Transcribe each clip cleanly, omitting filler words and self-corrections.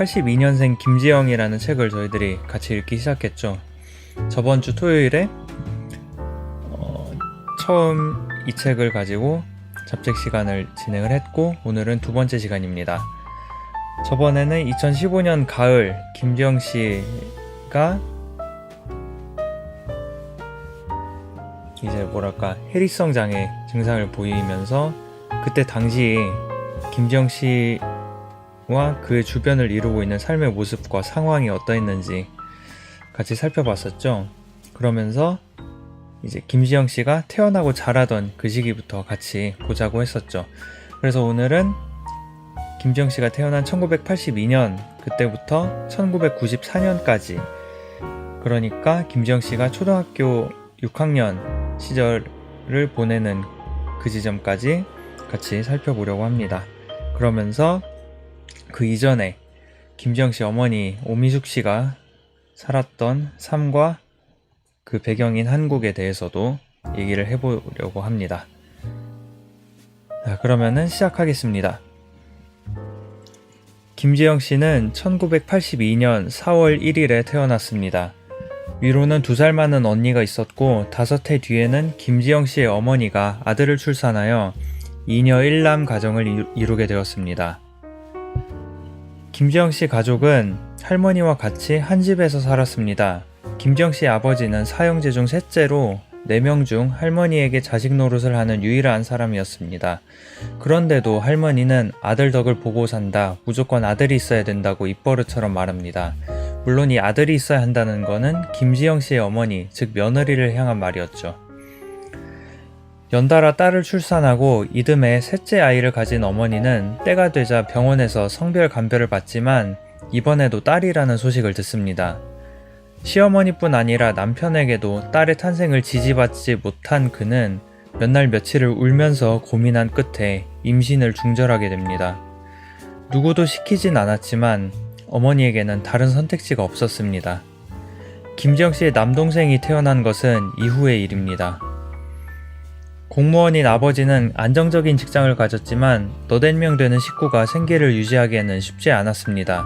1982년생 김지영이라는 책을 저희들이 같이 읽기 시작했죠. 저번 주 토요일에 처음 이 책을 가지고 잡책 시간을 진행을 했고, 오늘은 두 번째 시간입니다. 저번에는 2015년 가을 김지영 씨가 이제 해리성 장애 증상을 보이면서 그때 당시 김지영 씨와 그의 주변을 이루고 있는 삶의 모습과 상황이 어떠했는지 같이 살펴봤었죠. 그러면서 이제 김지영 씨가 태어나고 자라던 그 시기부터 같이 보자고 했었죠. 그래서 오늘은 김지영 씨가 태어난 1982년 그때부터 1994년까지, 그러니까 김지영 씨가 초등학교 6학년 시절을 보내는 그 지점까지 같이 살펴보려고 합니다. 그러면서 그 이전에 김지영 씨 어머니 오미숙 씨가 살았던 삶과 그 배경인 한국에 대해서도 얘기를 해보려고 합니다. 자, 그러면은 시작하겠습니다. 김지영 씨는 1982년 4월 1일에 태어났습니다. 위로는 2살 많은 언니가 있었고 5해 뒤에는 김지영 씨의 어머니가 아들을 출산하여 2녀 1남 가정을 이루게 되었습니다. 김지영 씨 가족은 할머니와 같이 한 집에서 살았습니다. 김지영 씨의 아버지는 사형제 중 셋째로 4명 중 할머니에게 자식 노릇을 하는 유일한 사람이었습니다. 그런데도 할머니는 아들 덕을 보고 산다, 무조건 아들이 있어야 된다고 입버릇처럼 말합니다. 물론 이 아들이 있어야 한다는 거는 김지영 씨의 어머니, 즉 며느리를 향한 말이었죠. 연달아 딸을 출산하고 이듬해 셋째 아이를 가진 어머니는 때가 되자 병원에서 성별 감별을 받지만 이번에도 딸이라는 소식을 듣습니다. 시어머니뿐 아니라 남편에게도 딸의 탄생을 지지받지 못한 그는 몇 날 며칠을 울면서 고민한 끝에 임신을 중절하게 됩니다. 누구도 시키진 않았지만 어머니에게는 다른 선택지가 없었습니다. 김지영 씨의 남동생이 태어난 것은 이후의 일입니다. 공무원인 아버지는 안정적인 직장을 가졌지만 너댓 명 되는 식구가 생계를 유지하기에는 쉽지 않았습니다.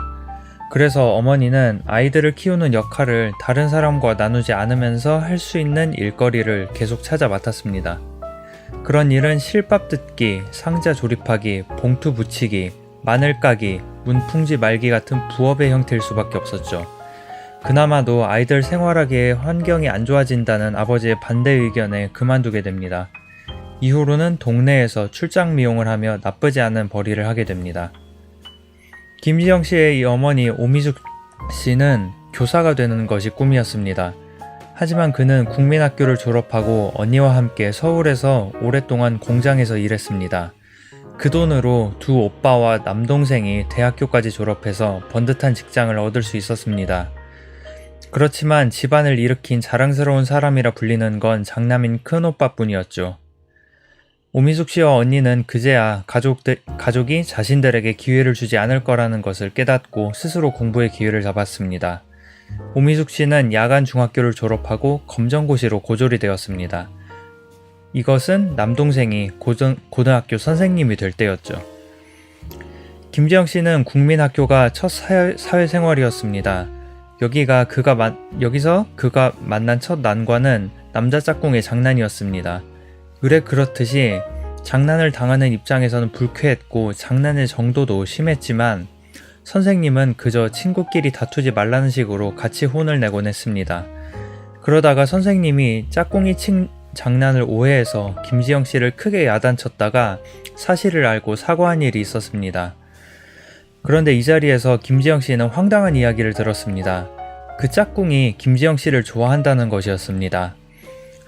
그래서 어머니는 아이들을 키우는 역할을 다른 사람과 나누지 않으면서 할 수 있는 일거리를 계속 찾아 맡았습니다. 그런 일은 실밥 뜯기, 상자 조립하기, 봉투 붙이기, 마늘 까기, 문풍지 말기 같은 부업의 형태일 수밖에 없었죠. 그나마도 아이들 생활하기에 환경이 안 좋아진다는 아버지의 반대 의견에 그만두게 됩니다. 이후로는 동네에서 출장 미용을 하며 나쁘지 않은 벌이를 하게 됩니다. 김지영 씨의 이 어머니 오미숙 씨는 교사가 되는 것이 꿈이었습니다. 하지만 그는 국민학교를 졸업하고 언니와 함께 서울에서 오랫동안 공장에서 일했습니다. 그 돈으로 두 오빠와 남동생이 대학교까지 졸업해서 번듯한 직장을 얻을 수 있었습니다. 그렇지만 집안을 일으킨 자랑스러운 사람이라 불리는 건 장남인 큰오빠뿐이었죠. 오미숙 씨와 언니는 그제야 가족이 자신들에게 기회를 주지 않을 거라는 것을 깨닫고 스스로 공부의 기회를 잡았습니다. 오미숙 씨는 야간 중학교를 졸업하고 검정고시로 고졸이 되었습니다. 이것은 남동생이 고등학교 선생님이 될 때였죠. 김지영 씨는 국민학교가 첫 사회생활이었습니다. 여기서 그가 만난 첫 난관은 남자 짝꿍의 장난이었습니다. 그렇듯이 장난을 당하는 입장에서는 불쾌했고 장난의 정도도 심했지만 선생님은 그저 친구끼리 다투지 말라는 식으로 같이 혼을 내곤 했습니다. 그러다가 선생님이 짝꿍이 친 장난을 오해해서 김지영 씨를 크게 야단쳤다가 사실을 알고 사과한 일이 있었습니다. 그런데 이 자리에서 김지영 씨는 황당한 이야기를 들었습니다. 그 짝꿍이 김지영 씨를 좋아한다는 것이었습니다.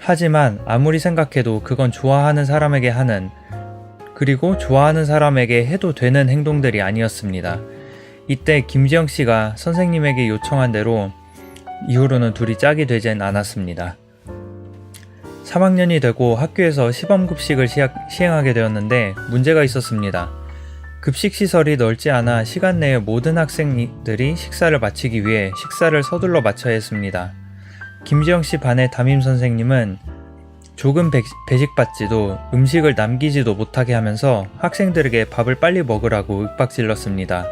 하지만 아무리 생각해도 그건 좋아하는 사람에게 하는, 그리고 좋아하는 사람에게 해도 되는 행동들이 아니었습니다. 이때 김지영 씨가 선생님에게 요청한 대로 이후로는 둘이 짝이 되진 않았습니다. 3학년이 되고 학교에서 시범급식을 시행하게 되었는데 문제가 있었습니다. 급식시설이 넓지 않아 시간 내에 모든 학생들이 식사를 마치기 위해 식사를 서둘러 마쳐야 했습니다. 김지영 씨 반의 담임 선생님은 조금 배식받지도 음식을 남기지도 못하게 하면서 학생들에게 밥을 빨리 먹으라고 윽박질렀습니다.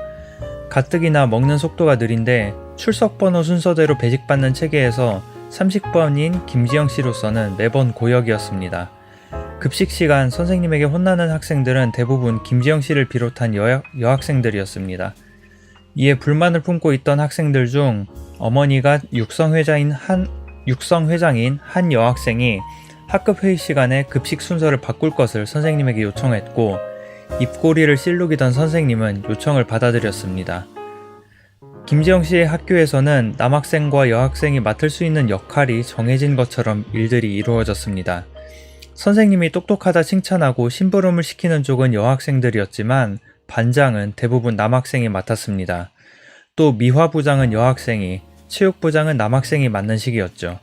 가뜩이나 먹는 속도가 느린데 출석 번호 순서대로 배식받는 체계에서 30번인 김지영 씨로서는 매번 고역이었습니다. 급식 시간 선생님에게 혼나는 학생들은 대부분 김지영 씨를 비롯한 여학생들이었습니다. 이에 불만을 품고 있던 학생들 중 어머니가 육성회장인 한 여학생이 학급 회의 시간에 급식 순서를 바꿀 것을 선생님에게 요청했고, 입꼬리를 실룩이던 선생님은 요청을 받아들였습니다. 김지영 씨의 학교에서는 남학생과 여학생이 맡을 수 있는 역할이 정해진 것처럼 일들이 이루어졌습니다. 선생님이 똑똑하다 칭찬하고 심부름을 시키는 쪽은 여학생들이었지만 반장은 대부분 남학생이 맡았습니다. 또 미화부장은 여학생이, 체육부장은 남학생이 맡는 식이었죠.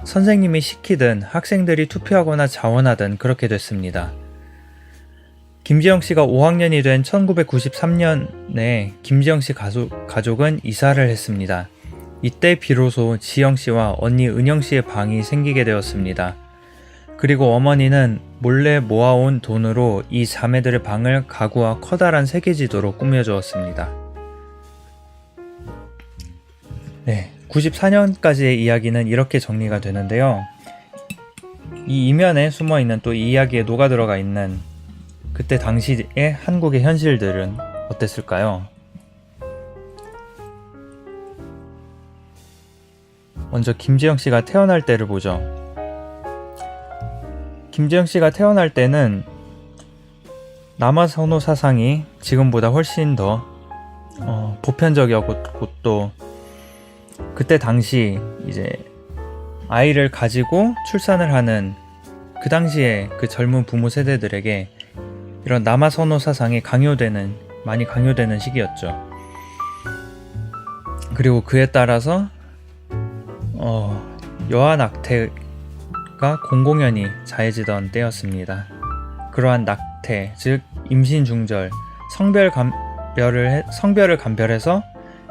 선생님이 시키든 학생들이 투표하거나 자원하든 그렇게 됐습니다. 김지영 씨가 5학년이 된 1993년에 김지영 씨 가족은 이사를 했습니다. 이때 비로소 지영 씨와 언니 은영 씨의 방이 생기게 되었습니다. 그리고 어머니는 몰래 모아온 돈으로 이 자매들의 방을 가구와 커다란 세계지도로 꾸며주었습니다. 네, 94년까지의 이야기는 이렇게 정리가 되는데요. 이 이면에 숨어있는 또 이 이야기에 녹아들어가 있는 그때 당시의 한국의 현실들은 어땠을까요? 먼저 김지영 씨가 태어날 때를 보죠. 김지영 씨가 태어날 때는 남아선호 사상이 지금보다 훨씬 더 보편적이었고, 또 그때 당시 이제 아이를 가지고 출산을 하는 그 당시에 그 젊은 부모 세대들에게 이런 남아선호 사상이 많이 강요되는 시기였죠. 그리고 그에 따라서 여아 낙태가 공공연히 자해지던 때였습니다. 그러한 낙태, 즉 임신 중절, 성별을 감별해서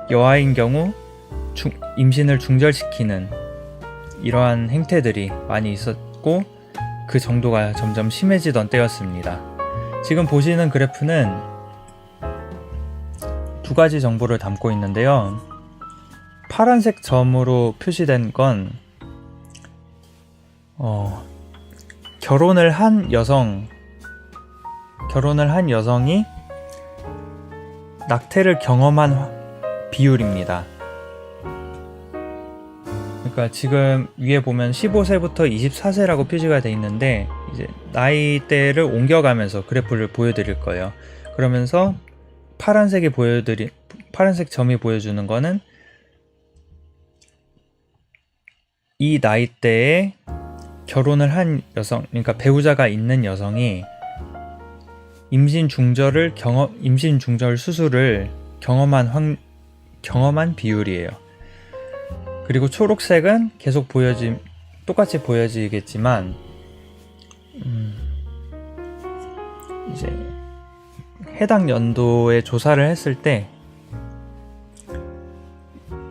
여아인 경우 임신을 중절시키는 이러한 행태들이 많이 있었고, 그 정도가 점점 심해지던 때였습니다. 지금 보시는 그래프는 두 가지 정보를 담고 있는데요. 파란색 점으로 표시된 건 결혼을 한 여성이 낙태를 경험한 비율입니다. 그러니까 지금 위에 보면 15세부터 24세라고 표시가 되어 있는데, 이제 나이대를 옮겨가면서 그래프를 보여드릴 거예요. 그러면서 파란색 점이 보여주는 거는 이 나이대에 결혼을 한 여성, 그러니까 배우자가 있는 여성이 임신 중절 수술을 경험한 비율이에요. 그리고 초록색은 계속 똑같이 보여지겠지만, 이제 해당 연도에 조사를 했을 때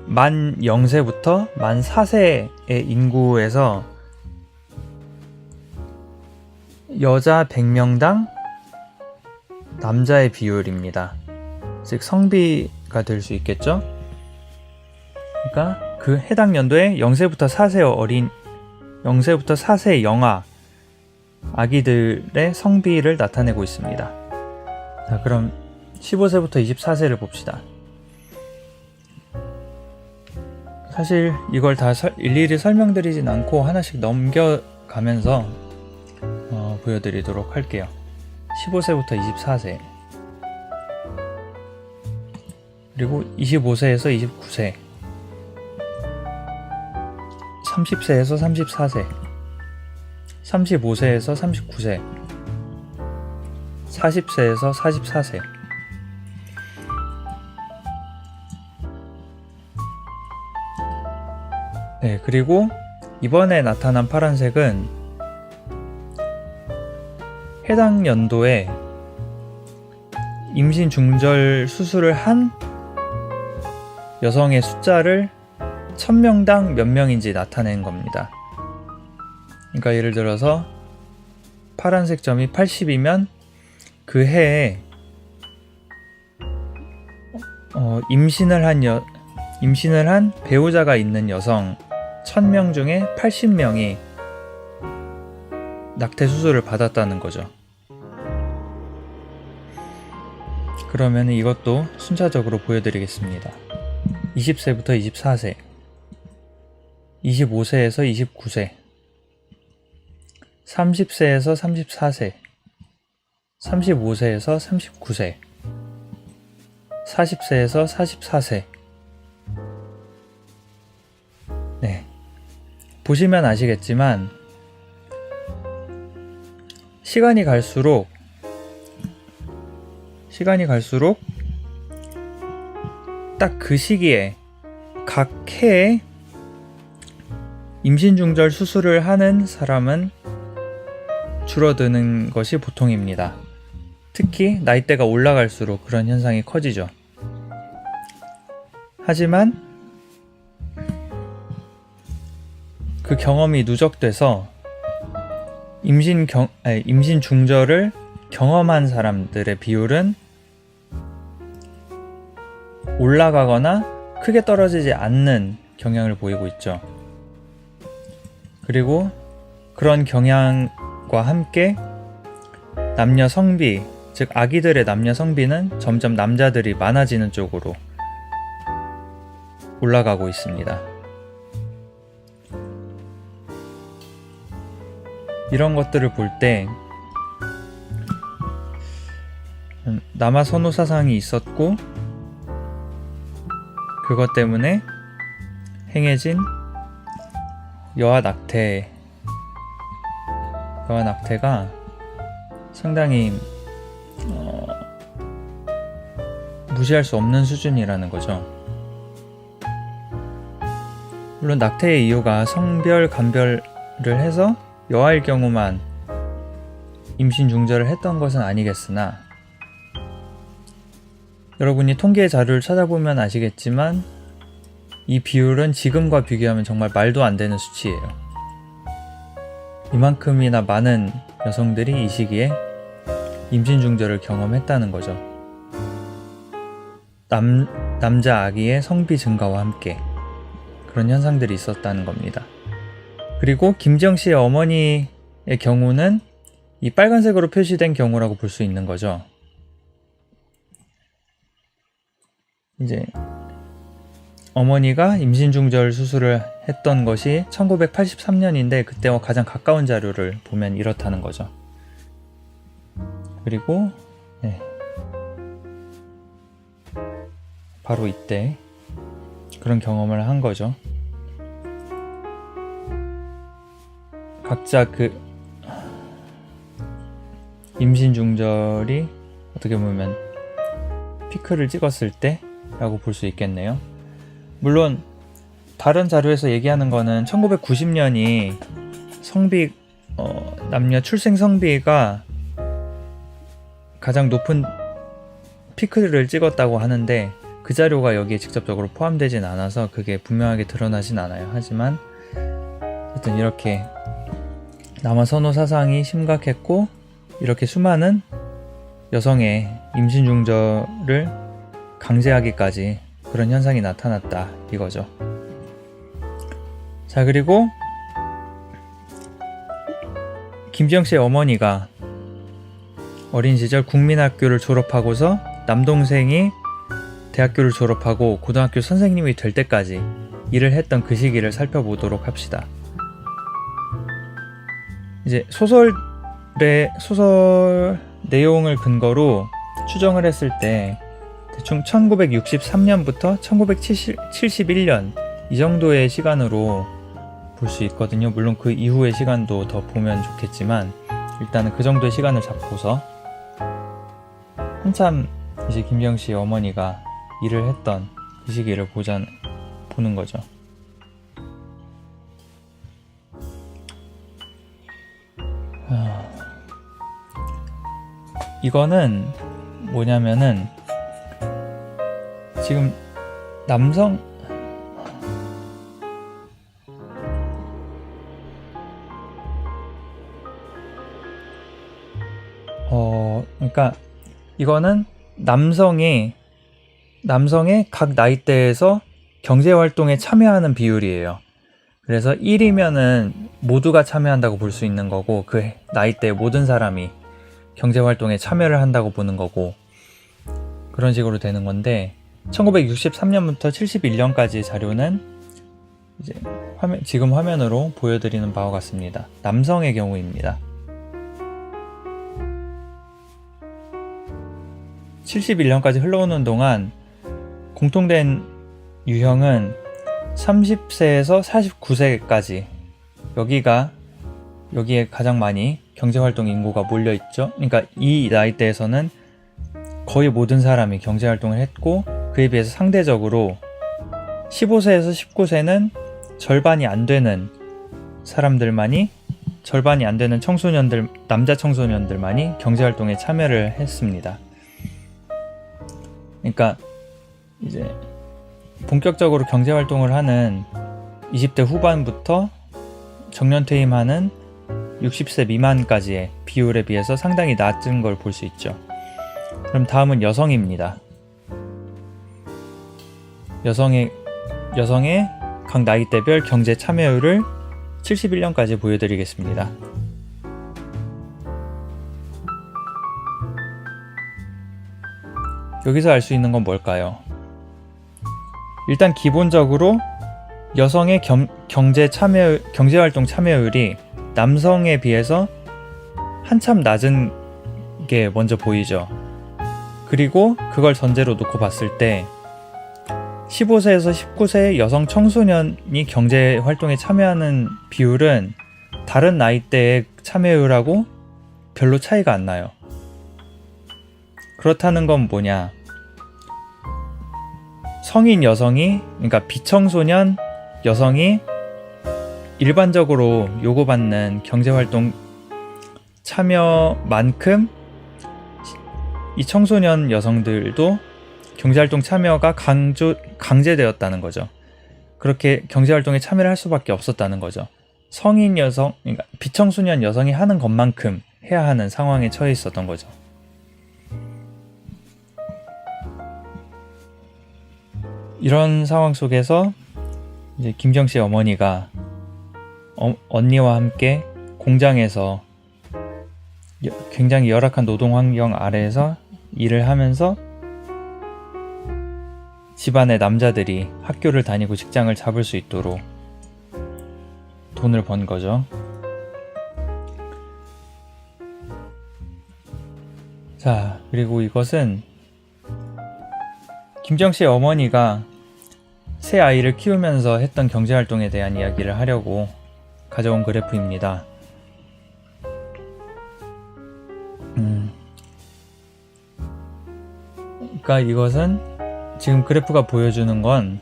만 0세부터 만 4세의 인구에서 여자 100명당 남자의 비율입니다. 즉 성비가 될 수 있겠죠? 그러니까 그 해당 연도에 0세부터 4세의 영아 아기들의 성비를 나타내고 있습니다. 자, 그럼 15세부터 24세를 봅시다. 사실 이걸 다 일일이 설명드리진 않고 하나씩 넘겨가면서 보여드리도록 할게요. 15세부터 24세, 그리고 25세에서 29세, 30세에서 34세, 35세에서 39세, 40세에서 44세. 네, 그리고 이번에 나타난 파란색은 해당 연도에 임신 중절 수술을 한 여성의 숫자를 1000명당 몇 명인지 나타낸 겁니다. 그러니까 예를 들어서 파란색 점이 80이면 그 해에 임신을 한 배우자가 있는 여성 1000명 중에 80명이 낙태 수술을 받았다는 거죠. 그러면 이것도 순차적으로 보여드리겠습니다. 20세부터 24세, 25세에서 29세, 30세에서 34세, 35세에서 39세, 40세에서 44세. 네. 보시면 아시겠지만, 시간이 갈수록 딱 그 시기에 각 해에 임신 중절 수술을 하는 사람은 줄어드는 것이 보통입니다. 특히 나이대가 올라갈수록 그런 현상이 커지죠. 하지만 그 경험이 누적돼서 임신 중절을 경험한 사람들의 비율은 올라가거나 크게 떨어지지 않는 경향을 보이고 있죠. 그리고 그런 경향과 함께 남녀 성비, 즉 아기들의 남녀 성비는 점점 남자들이 많아지는 쪽으로 올라가고 있습니다. 이런 것들을 볼 때 남아 선호 사상이 있었고 그것 때문에 행해진 여아 낙태가 상당히 무시할 수 없는 수준이라는 거죠. 물론 낙태의 이유가 성별 감별을 해서 여아일 경우만 임신 중절을 했던 것은 아니겠으나 여러분이 통계 자료를 찾아보면 아시겠지만 이 비율은 지금과 비교하면 정말 말도 안 되는 수치예요. 이만큼이나 많은 여성들이 이 시기에 임신 중절을 경험했다는 거죠. 남자 아기의 성비 증가와 함께 그런 현상들이 있었다는 겁니다. 그리고 김지영 씨의 어머니의 경우는 이 빨간색으로 표시된 경우라고 볼 수 있는 거죠. 이제 어머니가 임신 중절 수술을 했던 것이 1983년인데 그때와 가장 가까운 자료를 보면 이렇다는 거죠. 그리고 바로 이때 그런 경험을 한 거죠. 각자 그 임신 중절이 어떻게 보면 피크를 찍었을 때라고 볼 수 있겠네요. 물론 다른 자료에서 얘기하는 거는 1990년이 남녀 출생 성비가 가장 높은 피크를 찍었다고 하는데 그 자료가 여기에 직접적으로 포함되진 않아서 그게 분명하게 드러나진 않아요. 하지만 하여튼 이렇게 남아 선호 사상이 심각했고 이렇게 수많은 여성의 임신 중절을 강제하기까지 그런 현상이 나타났다 이거죠. 자, 그리고 김지영 씨의 어머니가 어린 시절 국민학교를 졸업하고서 남동생이 대학교를 졸업하고 고등학교 선생님이 될 때까지 일을 했던 그 시기를 살펴보도록 합시다. 이제 소설 내용을 근거로 추정을 했을 때 대충 1963년부터 1971년 이 정도의 시간으로 볼 수 있거든요. 물론 그 이후의 시간도 더 보면 좋겠지만 일단은 그 정도의 시간을 잡고서 한참 이제 김지영 씨의 어머니가 일을 했던 그 시기를 보는 거죠. 이거는 뭐냐면은 지금 남성 그러니까 이거는 남성의 남성의 각 나이대에서 경제활동에 참여하는 비율이에요. 그래서 1이면은 모두가 참여한다고 볼 수 있는 거고, 그 나이대의 모든 사람이 경제활동에 참여를 한다고 보는 거고, 그런 식으로 되는 건데, 1963년부터 71년까지 자료는 이제 지금 화면으로 보여드리는 바와 같습니다. 남성의 경우입니다. 71년까지 흘러오는 동안 공통된 유형은 30세에서 49세까지, 여기에 가장 많이 경제활동 인구가 몰려있죠. 그러니까 이 나이대에서는 거의 모든 사람이 경제활동을 했고, 그에 비해서 상대적으로 15세에서 19세는 절반이 안 되는 남자 청소년들만이 경제활동에 참여를 했습니다. 그러니까 이제 본격적으로 경제활동을 하는 20대 후반부터 정년퇴임하는 60세 미만까지의 비율에 비해서 상당히 낮은 걸 볼 수 있죠. 그럼 다음은 여성입니다. 여성의 각 나이대별 경제 참여율을 71년까지 보여드리겠습니다. 여기서 알 수 있는 건 뭘까요? 일단 기본적으로 여성의 경제활동 참여율이 남성에 비해서 한참 낮은 게 먼저 보이죠. 그리고 그걸 전제로 놓고 봤을 때 15세에서 19세 여성 청소년이 경제활동에 참여하는 비율은 다른 나이대의 참여율하고 별로 차이가 안 나요. 그렇다는 건 뭐냐? 성인 여성이, 그러니까 비청소년 여성이 일반적으로 요구받는 경제활동 참여만큼 이 청소년 여성들도 경제활동 참여가 강제되었다는 거죠. 그렇게 경제활동에 참여를 할 수밖에 없었다는 거죠. 성인 여성, 그러니까 비청소년 여성이 하는 것만큼 해야 하는 상황에 처해 있었던 거죠. 이런 상황 속에서 이제 김정 씨의 어머니가 언니와 함께 공장에서 굉장히 열악한 노동 환경 아래에서 일을 하면서 집안의 남자들이 학교를 다니고 직장을 잡을 수 있도록 돈을 번 거죠. 자, 그리고 이것은 김정 씨의 어머니가 새 아이를 키우면서 했던 경제활동에 대한 이야기를 하려고 가져온 그래프입니다. 그러니까 이것은 지금 그래프가 보여주는 건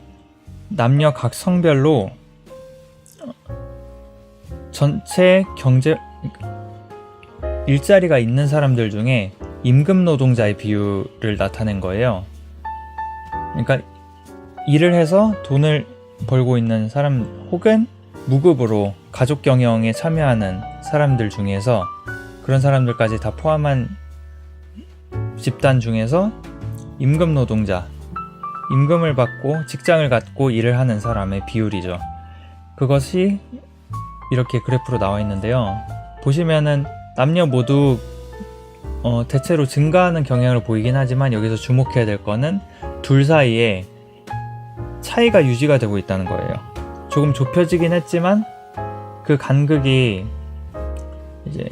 남녀 각 성별로 전체 일자리가 있는 사람들 중에 임금 노동자의 비율을 나타낸 거예요. 그러니까 일을 해서 돈을 벌고 있는 사람 혹은 무급으로 가족 경영에 참여하는 사람들 중에서, 그런 사람들까지 다 포함한 집단 중에서 임금 노동자, 임금을 받고 직장을 갖고 일을 하는 사람의 비율이죠. 그것이 이렇게 그래프로 나와 있는데요. 보시면은 남녀 모두 대체로 증가하는 경향을 보이긴 하지만, 여기서 주목해야 될 거는 둘 사이에 차이가 유지가 되고 있다는 거예요. 조금 좁혀지긴 했지만 그 간극이 이제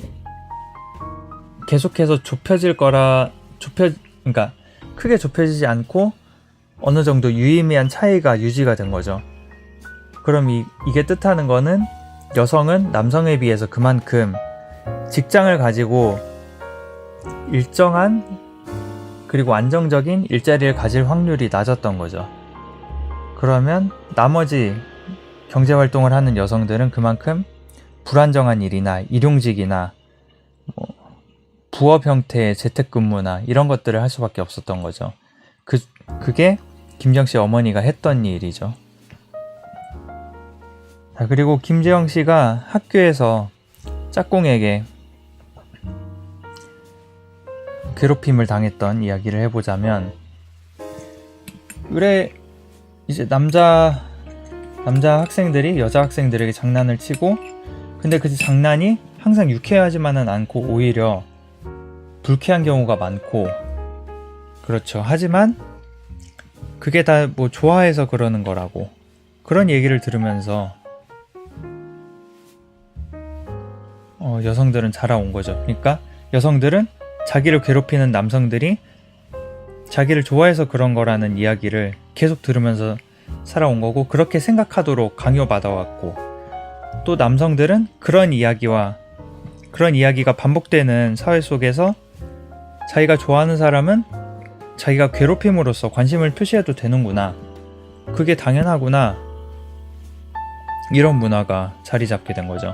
계속해서 그러니까 크게 좁혀지지 않고 어느 정도 유의미한 차이가 유지가 된 거죠. 그럼 이게 뜻하는 거는 여성은 남성에 비해서 그만큼 직장을 가지고 일정한 그리고 안정적인 일자리를 가질 확률이 낮았던 거죠. 그러면 나머지 경제활동을 하는 여성들은 그만큼 불안정한 일이나 일용직이나 부업 형태의 재택근무나 이런 것들을 할 수밖에 없었던 거죠. 그게 김정 씨 어머니가 했던 일이죠. 자, 그리고 김재영 씨가 학교에서 짝꿍에게 괴롭힘을 당했던 이야기를 해보자면, 그래 이제 남자 학생들이 여자 학생들에게 장난을 치고, 근데 그 장난이 항상 유쾌하지만은 않고 오히려 불쾌한 경우가 많고, 그렇죠. 하지만 그게 다 뭐 좋아해서 그러는 거라고, 그런 얘기를 들으면서 여성들은 자라온 거죠. 그러니까 여성들은 자기를 괴롭히는 남성들이 자기를 좋아해서 그런 거라는 이야기를 계속 들으면서 살아온 거고, 그렇게 생각하도록 강요받아왔고, 또 남성들은 그런 이야기가 반복되는 사회 속에서 자기가 좋아하는 사람은 자기가 괴롭힘으로써 관심을 표시해도 되는구나, 그게 당연하구나, 이런 문화가 자리 잡게 된 거죠.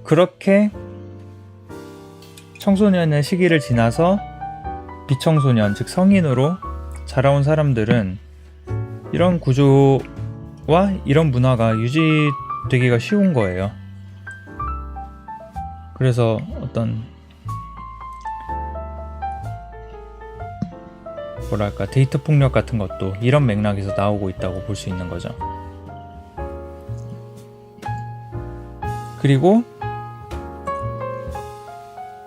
그렇게 청소년의 시기를 지나서 비청소년, 즉 성인으로 자라온 사람들은 이런 구조와 이런 문화가 유지되기가 쉬운 거예요. 그래서 어떤 뭐랄까 데이트 폭력 같은 것도 이런 맥락에서 나오고 있다고 볼 수 있는 거죠. 그리고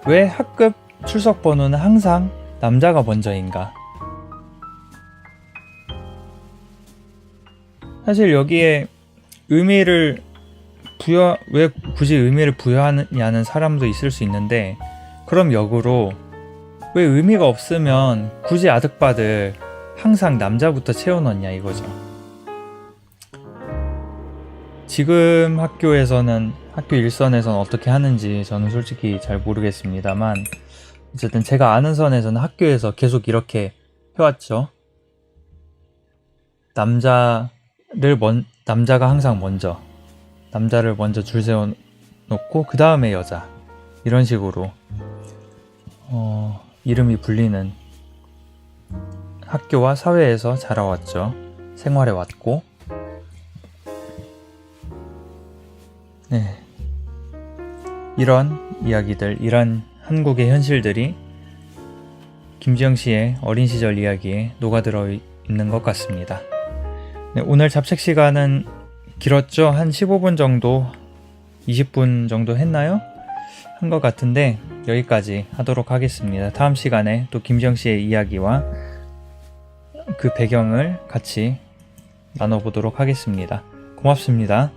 왜 학급 출석 번호는 항상 남자가 먼저인가? 사실 여기에 왜 굳이 의미를 부여하느냐는 사람도 있을 수 있는데, 그럼 역으로 왜 의미가 없으면 굳이 아득바들 항상 남자부터 채워넣냐 이거죠. 지금 학교 일선에서는 어떻게 하는지 저는 솔직히 잘 모르겠습니다만, 어쨌든 제가 아는 선에서는 학교에서 계속 이렇게 해왔죠. 남자가 항상 먼저, 남자를 먼저 줄 세워놓고 그 다음에 여자, 이런 식으로 이름이 불리는 학교와 사회에서 자라왔죠. 생활해왔고, 네, 이런 이야기들, 이런 한국의 현실들이 김지영 씨의 어린 시절 이야기에 녹아들어 있는 것 같습니다. 네, 오늘 잡책 시간은 길었죠? 한 15분 정도, 20분 정도 했나요? 한 것 같은데 여기까지 하도록 하겠습니다. 다음 시간에 또 김지영 씨의 이야기와 그 배경을 같이 나눠보도록 하겠습니다. 고맙습니다.